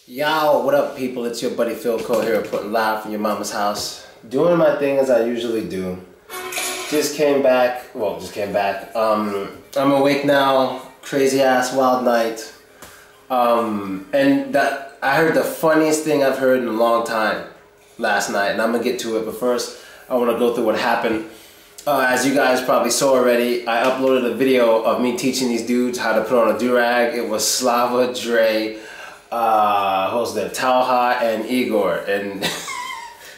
Yo, what up people? It's your buddy Philko here, putting live from your mama's house. Doing my thing as I usually do. Just came back. I'm awake now. Crazy ass wild night. And that I heard the funniest thing I've heard in a long time last night, and I'm gonna get to it, but first I wanna go through what happened. As you guys probably saw already, I uploaded a video of me teaching these dudes how to put on a do-rag. It was Slava, Dre, who was there, Talha, and Igor, and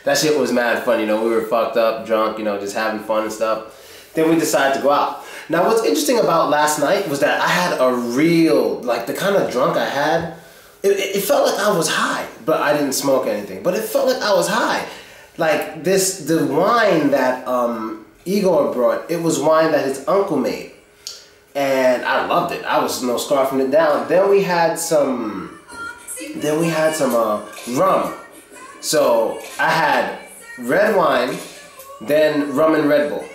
that shit was mad fun. You know, we were fucked up, drunk, you know, just having fun and stuff. Then we decided to go out. Now what's interesting about last night was that I had a real, like the kind of drunk I had, it felt like I was high, but I didn't smoke anything, but it felt like I was high. Like the wine that Igor brought, it was wine that his uncle made, and I loved it. I was scarfing it down. Then we had some rum. So I had red wine, then rum and Red Bull.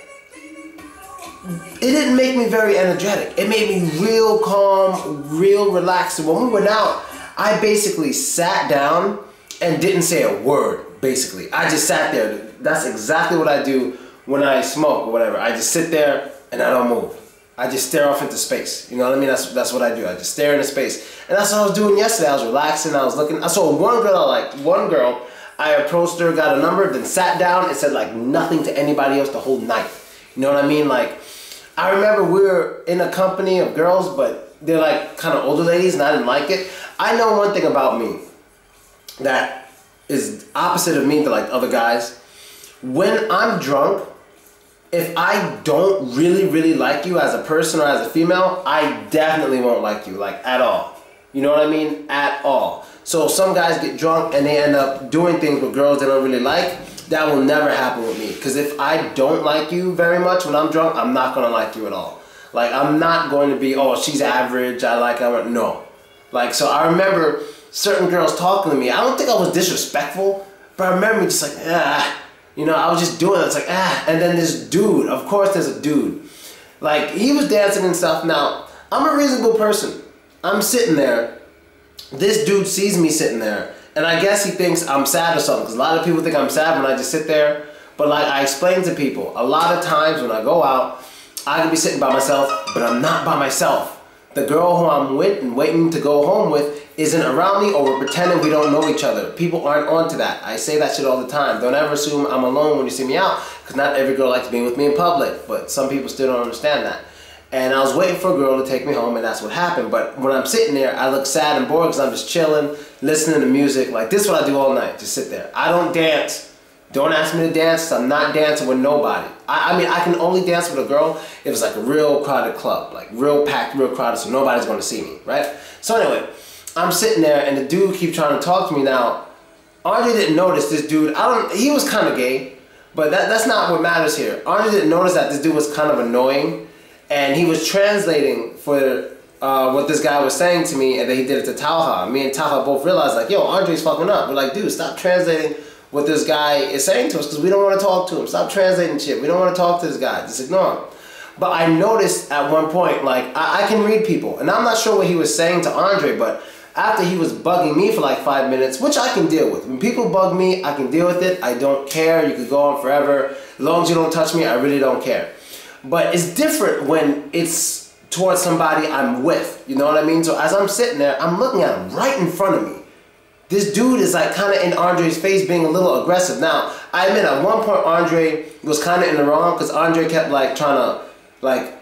It didn't make me very energetic. It made me real calm, real relaxed. And when we went out, I basically sat down and didn't say a word, basically. I just sat there. That's exactly what I do when I smoke or whatever. I just sit there and I don't move. I just stare off into space. You know what I mean? That's what I do. I just stare into space. And that's what I was doing yesterday. I was relaxing. I was looking. I saw one girl. I approached her, got a number, then sat down and said like nothing to anybody else the whole night. You know what I mean? Like, I remember we were in a company of girls, but they're like kind of older ladies, and I didn't like it. I know one thing about me that is opposite of me to like other guys. When I'm drunk, if I don't really like you as a person or as a female, I definitely won't like you, like at all. You know what I mean? At all. So some guys get drunk and they end up doing things with girls they don't really like. That will never happen with me. Because if I don't like you very much when I'm drunk, I'm not going to like you at all. Like, I'm not going to be, oh, she's average, I like her. No. Like, so I remember certain girls talking to me. I don't think I was disrespectful, but I remember just like, you know, I was just doing it. It's like, and then this dude, of course there's a dude. Like, he was dancing and stuff. Now, I'm a reasonable person. I'm sitting there. This dude sees me sitting there, and I guess he thinks I'm sad or something, because a lot of people think I'm sad when I just sit there. But like I explain to people, a lot of times when I go out, I can be sitting by myself, but I'm not by myself. The girl who I'm with and waiting to go home with isn't around me, or we're pretending we don't know each other. People aren't onto that. I say that shit all the time. Don't ever assume I'm alone when you see me out, because not every girl likes being with me in public, but some people still don't understand that. And I was waiting for a girl to take me home, and that's what happened. But when I'm sitting there, I look sad and bored because I'm just chilling, listening to music. Like, this is what I do all night, just sit there. I don't dance. Don't ask me to dance. I'm not dancing with nobody. I mean, I can only dance with a girl if it's like a real crowded club, like real packed, real crowded, so nobody's going to see me, right? So anyway, I'm sitting there, and the dude keeps trying to talk to me. Now, Andre didn't notice this dude. He was kind of gay, but that's not what matters here. Andre didn't notice that this dude was kind of annoying. And he was translating for what this guy was saying to me, and then he did it to Talha. Me and Talha both realized, like, yo, Andre's fucking up. We're like, dude, stop translating what this guy is saying to us, because we don't want to talk to him. Stop translating shit. We don't want to talk to this guy. Just ignore him. But I noticed at one point, like, I can read people. And I'm not sure what he was saying to Andre, but after he was bugging me for like 5 minutes, which I can deal with. When people bug me, I can deal with it. I don't care. You could go on forever. As long as you don't touch me, I really don't care. But it's different when it's towards somebody I'm with, you know what I mean? So as I'm sitting there, I'm looking at him right in front of me. This dude is like kind of in Andre's face, being a little aggressive. Now, I admit at one point Andre was kind of in the wrong, because Andre kept like trying to like,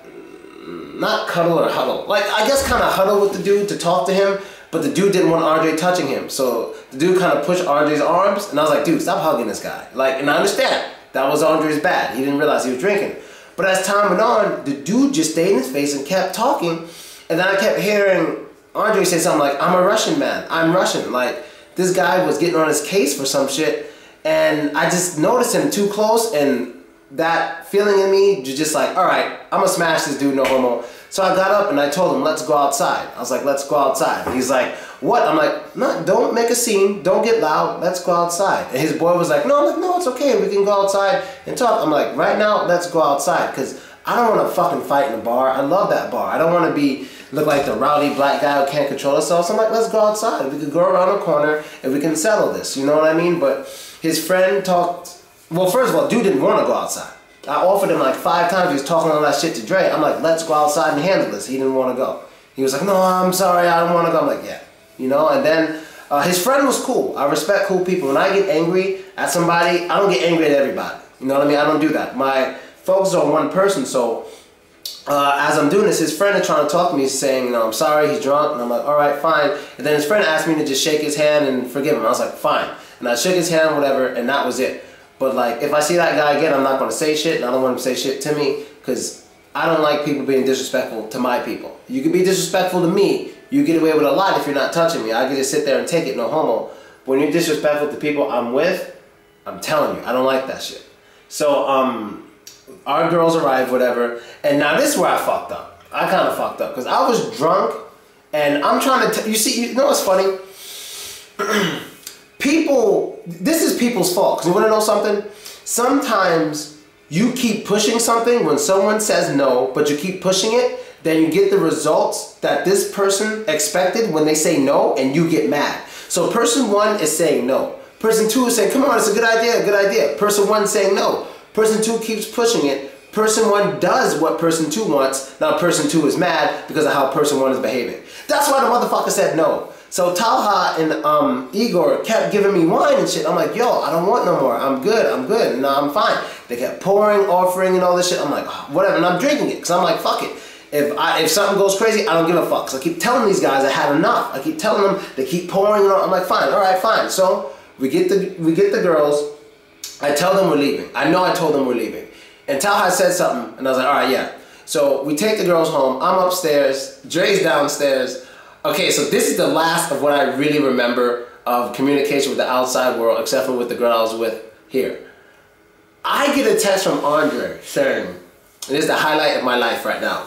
not cuddle or huddle. Like, I guess kind of huddle with the dude to talk to him, but the dude didn't want Andre touching him. So the dude kind of pushed Andre's arms, and I was like, dude, stop hugging this guy. Like, and I understand, that was Andre's bad. He didn't realize he was drinking. But as time went on, the dude just stayed in his face and kept talking. And then I kept hearing Andre say something like, I'm a Russian man. I'm Russian. Like, this guy was getting on his case for some shit. And I just noticed him too close. And that feeling in me was just like, all right, I'm going to smash this dude, no homo. So I got up and I told him, let's go outside. I was like, let's go outside. And he's like, what? I'm like, no, don't make a scene. Don't get loud. Let's go outside. And his boy was like, no. I'm like, no, it's okay. We can go outside and talk. I'm like, right now, let's go outside. Because I don't want to fucking fight in a bar. I love that bar. I don't want to be look like the rowdy black guy who can't control himself. So I'm like, let's go outside. We could go around the corner and we can settle this. You know what I mean? But his friend talked. Well, first of all, dude didn't want to go outside. I offered him like 5 times. He was talking all that shit to Dre. I'm like, let's go outside and handle this. He didn't want to go. He was like, no, I'm sorry, I don't want to go. I'm like, yeah. You know, and then his friend was cool. I respect cool people. When I get angry at somebody, I don't get angry at everybody. You know what I mean? I don't do that. My focus is on one person. So as I'm doing this, his friend is trying to talk to me, saying, you know, I'm sorry, he's drunk. And I'm like, all right, fine. And then his friend asked me to just shake his hand and forgive him. I was like, fine. And I shook his hand, whatever, and that was it. But like, if I see that guy again, I'm not going to say shit, and I don't want him to say shit to me, because I don't like people being disrespectful to my people. You can be disrespectful to me. You get away with a lot if you're not touching me. I can just sit there and take it, no homo. But when you're disrespectful to people I'm with, I'm telling you, I don't like that shit. So, our girls arrived, whatever, and now this is where I fucked up. I kind of fucked up, because I was drunk, and I'm trying to, you see, you know what's funny? People, this is people's fault, because you want to know something? Sometimes you keep pushing something when someone says no, but you keep pushing it, then you get the results that this person expected when they say no, and you get mad. So person 1 is saying no. Person 2 is saying, come on, it's a good idea, good idea. Person 1 is saying no. Person 2 keeps pushing it. Person 1 does what person 2 wants. Now person 2 is mad because of how person 1 is behaving. That's why the motherfucker said no. So Talha and Igor kept giving me wine and shit. I'm like, yo, I don't want no more. I'm good. No, I'm fine. They kept pouring, offering, and all this shit. I'm like, oh, whatever. And I'm drinking it because I'm like, fuck it. If something goes crazy, I don't give a fuck. So I keep telling these guys I had enough. I keep telling them, they keep pouring, and all. I'm like, fine, all right, fine. So we get the girls. I tell them we're leaving. I know I told them we're leaving. And Talha said something, and I was like, all right, yeah. So we take the girls home. I'm upstairs. Dre's downstairs. Okay, so this is the last of what I really remember of communication with the outside world, except for with the girl I was with here. I get a text from Andre saying, and this is the highlight of my life right now.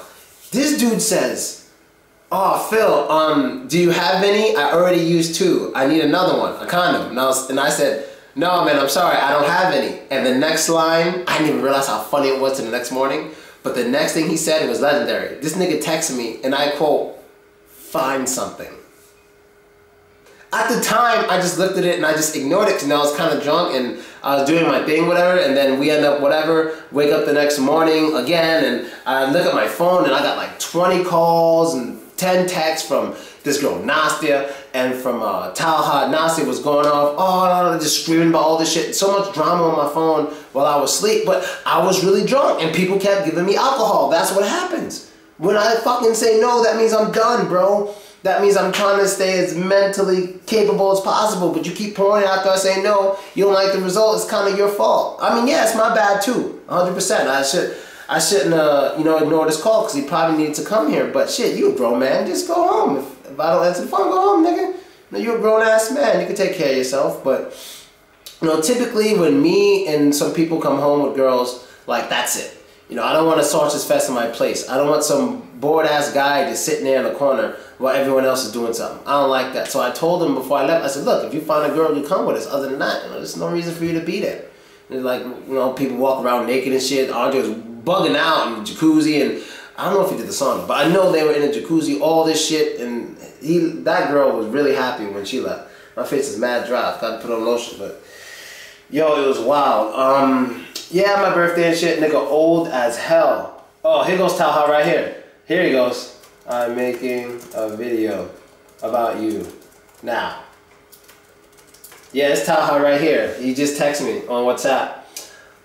This dude says, oh, Phil, do you have any? I already used 2. I need another one, a condom. And I said, no, man, I'm sorry, I don't have any. And the next line, I didn't even realize how funny it was to the next morning, but the next thing he said was legendary. This nigga texted me, and I quote, find something. At the time, I just looked at it and I just ignored it because I was kind of drunk and I was doing my thing, whatever, and then we end up, whatever, wake up the next morning again, and I look at my phone and I got like 20 calls and 10 texts from this girl, Nastia, and from Talha. Nastia was going off, oh, just screaming about all this shit. So much drama on my phone while I was asleep, but I was really drunk and people kept giving me alcohol. That's what happens. When I fucking say no, that means I'm done, bro. That means I'm trying to stay as mentally capable as possible, but you keep pouring after I say no, you don't like the result, it's kind of your fault. I mean, yeah, it's my bad too, 100%. I shouldn't, you know, ignore this call because he probably needed to come here, but shit, you a grown man, just go home. If I don't answer the phone, go home, nigga. No, you're a grown-ass man, you can take care of yourself, but, you know, typically when me and some people come home with girls, like, that's it. You know, I don't want a sausage fest in my place. I don't want some bored-ass guy just sitting there in the corner while everyone else is doing something. I don't like that. So I told him before I left, I said, look, if you find a girl, you come with us. Other than that, you know, there's no reason for you to be there. And like, you know, people walk around naked and shit. Andre was bugging out in the jacuzzi, and I don't know if he did the sauna, but I know they were in the jacuzzi, all this shit, and that girl was really happy when she left. My face is mad dry. I've got to put on lotion, but yo, it was wild. Yeah, my birthday and shit, nigga, old as hell. Oh, here goes Talha right here. Here he goes. I'm making a video about you now. Yeah, it's Talha right here. He just texted me on WhatsApp.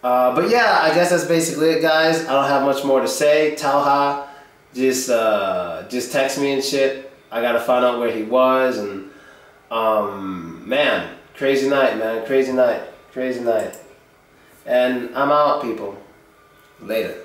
But yeah, I guess that's basically it, guys. I don't have much more to say. Talha just text me and shit. I gotta find out where he was, and man, crazy night, man, crazy night. And I'm out, people. Later.